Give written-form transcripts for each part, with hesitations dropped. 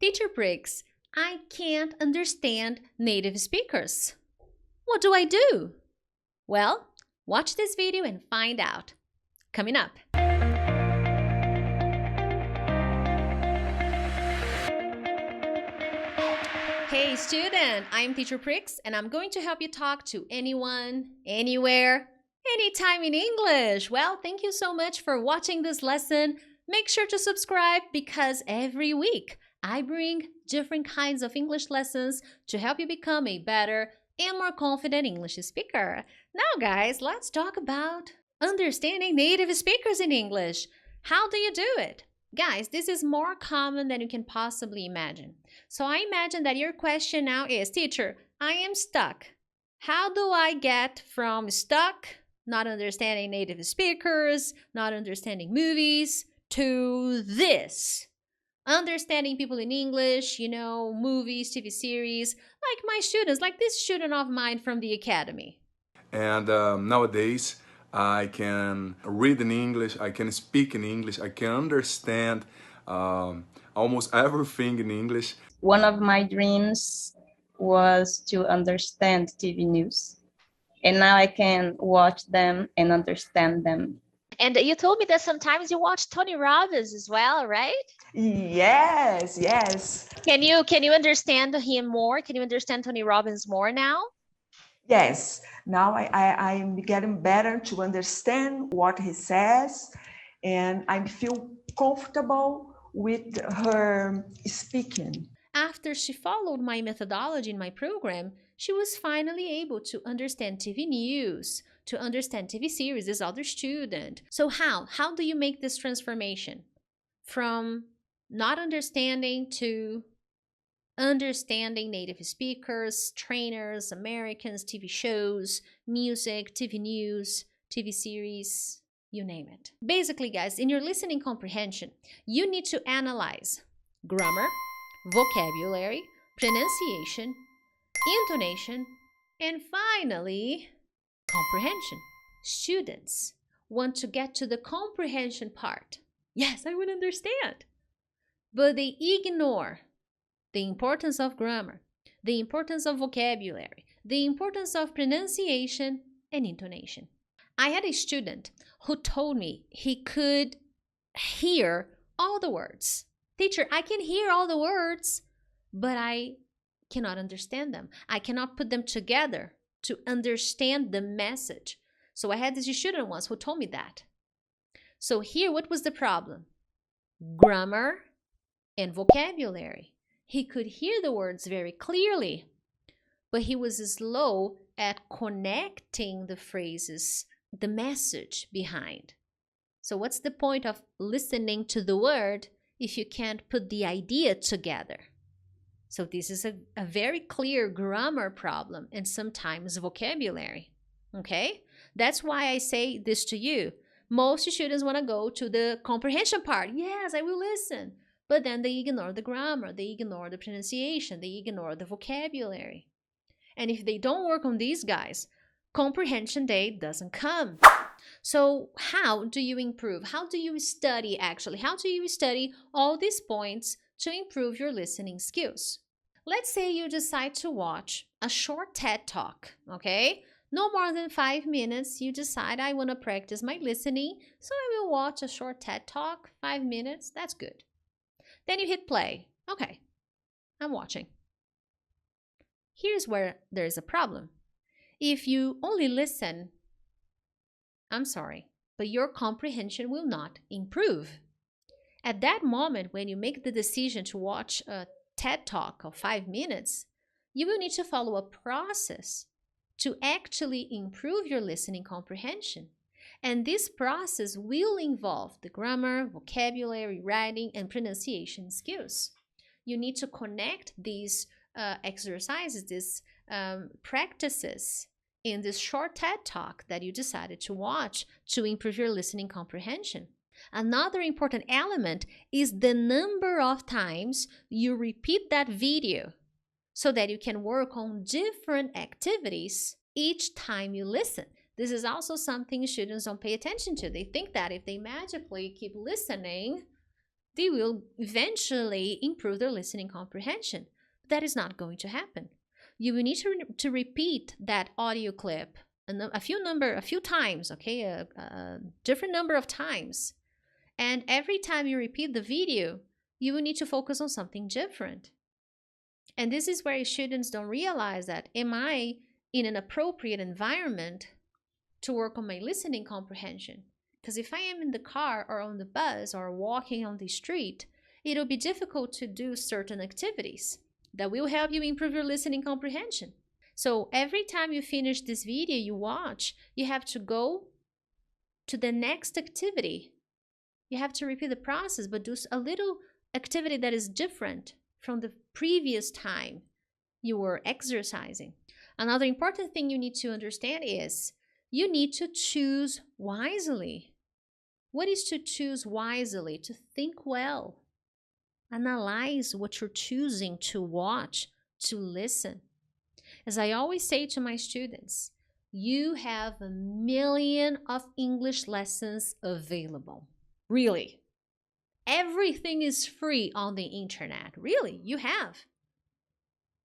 Teacher Prix, I can't understand native speakers. What do I do? Well, watch this video and find out. Coming up. Hey student, I'm Teacher Prix and I'm going to help you talk to anyone, anywhere, anytime in English. Well, thank you so much for watching this lesson. Make sure to subscribe because every week I bring different kinds of English lessons to help you become a better and more confident English speaker. Now guys, let's talk about understanding native speakers in English. How do you do it? Guys, this is more common than you can possibly imagine. So I imagine that your question now is, teacher, I am stuck. How do I get from stuck, not understanding native speakers, not understanding movies, to this? Understanding people in English, movies, TV series, like my students, like this student of mine from the academy. And nowadays, I can read in English, I can speak in English, I can understand almost everything in English. One of my dreams was to understand TV news. And now I can watch them and understand them. And you told me that sometimes you watch Tony Robbins as well, right? Yes. Can you understand him more? Can you understand Tony Robbins more now? Yes. Now I'm getting better to understand what he says, and I feel comfortable with her speaking. After she followed my methodology in my program, she was finally able to understand TV news, to understand TV series, this other student. So how do you make this transformation from not understanding to understanding native speakers, trainers, Americans, TV shows, music, TV news, TV series, you name it. Basically, guys, in your listening comprehension, you need to analyze grammar, vocabulary, pronunciation, intonation, and finally, comprehension. Students want to get to the comprehension part. Yes, I would understand. But they ignore the importance of grammar, the importance of vocabulary, the importance of pronunciation and intonation. I had a student who told me he could hear all the words. Teacher, I can hear all the words, but I cannot understand them. I cannot put them together to understand the message. So I had this student once who told me that. So here, what was the problem? Grammar and vocabulary. He could hear the words very clearly, but he was slow at connecting the phrases, the message behind. So what's the point of listening to the word if you can't put the idea together? So this is a very clear grammar problem and sometimes vocabulary, okay? That's why I say this to you. Most students want to go to the comprehension part. Yes, I will listen. But then they ignore the grammar, they ignore the pronunciation, they ignore the vocabulary. And if they don't work on these guys, comprehension day doesn't come. So how do you improve? How do you study actually? How do you study all these points to improve your listening skills? Let's say you decide to watch a short TED Talk, okay? No more than 5 minutes. You decide, I want to practice my listening, so I will watch a short TED Talk, 5 minutes, that's good. Then you hit play. Okay, I'm watching. Here's where there's a problem. If you only listen, I'm sorry, but your comprehension will not improve. At that moment, when you make the decision to watch a TED Talk of 5 minutes, you will need to follow a process to actually improve your listening comprehension. And this process will involve the grammar, vocabulary, writing, and pronunciation skills. You need to connect these exercises, these practices in this short TED Talk that you decided to watch to improve your listening comprehension. Another important element is the number of times you repeat that video so that you can work on different activities each time you listen. This is also something students don't pay attention to. They think that if they magically keep listening, they will eventually improve their listening comprehension. That is not going to happen. You will need to repeat that audio clip a few times, okay, a different number of times. And every time you repeat the video, you will need to focus on something different. And this is where students don't realize that, am I in an appropriate environment to work on my listening comprehension? Because if I am in the car or on the bus or walking on the street, it'll be difficult to do certain activities that will help you improve your listening comprehension. So every time you finish this video you watch, you have to go to the next activity. You have to repeat the process, but do a little activity that is different from the previous time you were exercising. Another important thing you need to understand is you need to choose wisely. What is to choose wisely? To think well. Analyze what you're choosing to watch, to listen. As I always say to my students, you have 1 million of English lessons available. Really. Everything is free on the internet. Really, you have.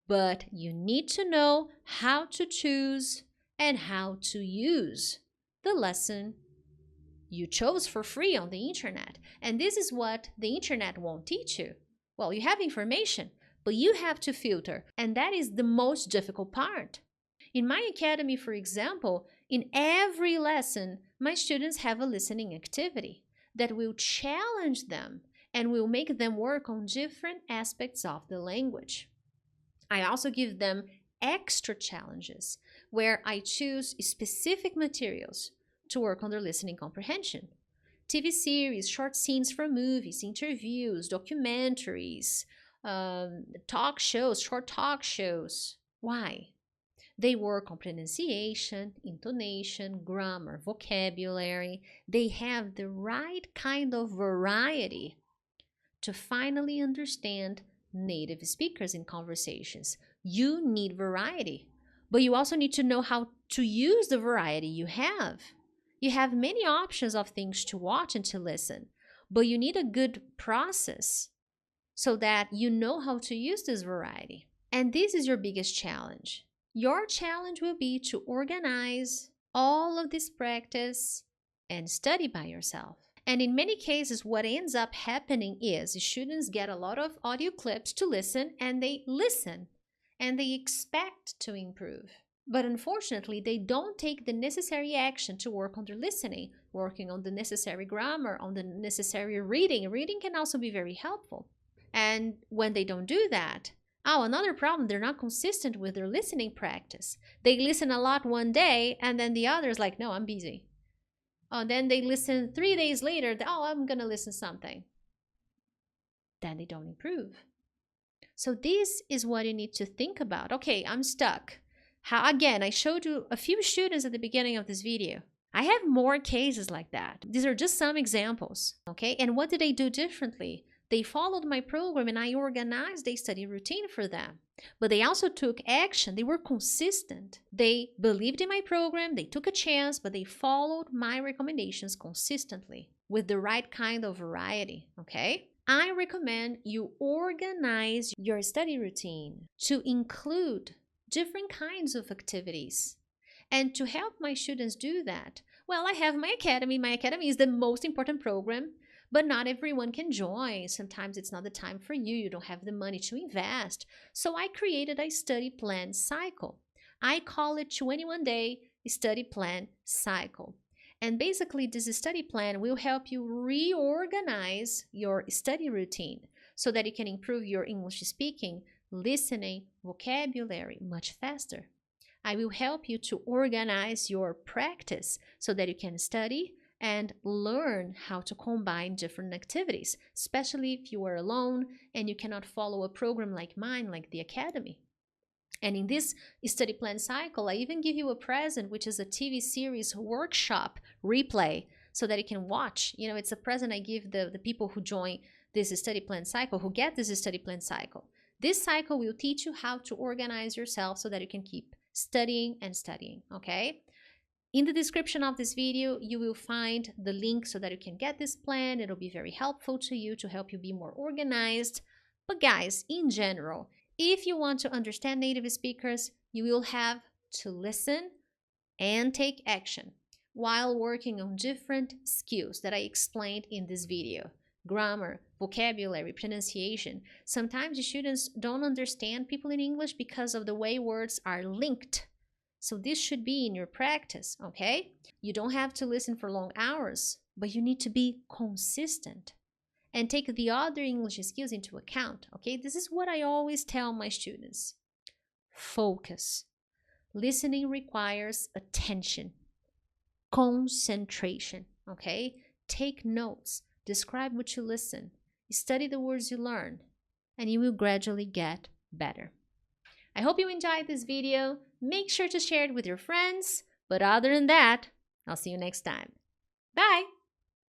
But you need to know how to choose and how to use the lesson you chose for free on the internet. And this is what the internet won't teach you. Well, you have information, but you have to filter. And that is the most difficult part. In my academy, for example, in every lesson, my students have a listening activity that will challenge them and will make them work on different aspects of the language. I also give them extra challenges where I choose specific materials to work on their listening comprehension. TV series, short scenes from movies, interviews, documentaries, talk shows, short talk shows. Why? They work on pronunciation, intonation, grammar, vocabulary. They have the right kind of variety to finally understand native speakers in conversations. You need variety, but you also need to know how to use the variety you have. You have many options of things to watch and to listen, but you need a good process so that you know how to use this variety. And this is your biggest challenge. Your challenge will be to organize all of this practice and study by yourself. And in many cases, what ends up happening is students get a lot of audio clips to listen and they expect to improve. But unfortunately, they don't take the necessary action to work on their listening, working on the necessary grammar, on the necessary reading. Reading can also be very helpful. And when they don't do that, another problem, they're not consistent with their listening practice. They listen a lot one day and then the other is like, no, I'm busy. Then they listen 3 days later, I'm going to listen something. Then they don't improve. So this is what you need to think about. Okay, I'm stuck. Again, I showed you a few students at the beginning of this video. I have more cases like that. These are just some examples, okay? And what did they do differently? They followed my program and I organized a study routine for them. But they also took action. They were consistent. They believed in my program. They took a chance, but they followed my recommendations consistently with the right kind of variety, okay? I recommend you organize your study routine to include different kinds of activities. And to help my students do that, well, I have my academy. My academy is the most important program, but not everyone can join. Sometimes it's not the time for you. You don't have the money to invest. So I created a study plan cycle. I call it 21-day study plan cycle. And basically, this study plan will help you reorganize your study routine so that you can improve your English speaking, listening, vocabulary much faster. I will help you to organize your practice so that you can study and learn how to combine different activities, especially if you are alone and you cannot follow a program like mine, like the Academy. And in this study plan cycle, I even give you a present, which is a TV series workshop replay so that you can watch. You know, it's a present I give the people who join this study plan cycle, who get this study plan cycle. This cycle will teach you how to organize yourself so that you can keep studying and studying, okay? In the description of this video, you will find the link so that you can get this plan. It'll be very helpful to you to help you be more organized. But guys, in general, if you want to understand native speakers, you will have to listen and take action while working on different skills that I explained in this video. Grammar, vocabulary, pronunciation. Sometimes the students don't understand people in English because of the way words are linked. So this should be in your practice, okay? You don't have to listen for long hours, but you need to be consistent and take the other English skills into account, okay? This is what I always tell my students. Focus. Listening requires attention, concentration, okay? Take notes, describe what you listen, study the words you learn, and you will gradually get better. I hope you enjoyed this video. Make sure to share it with your friends. But other than that, I'll see you next time. Bye!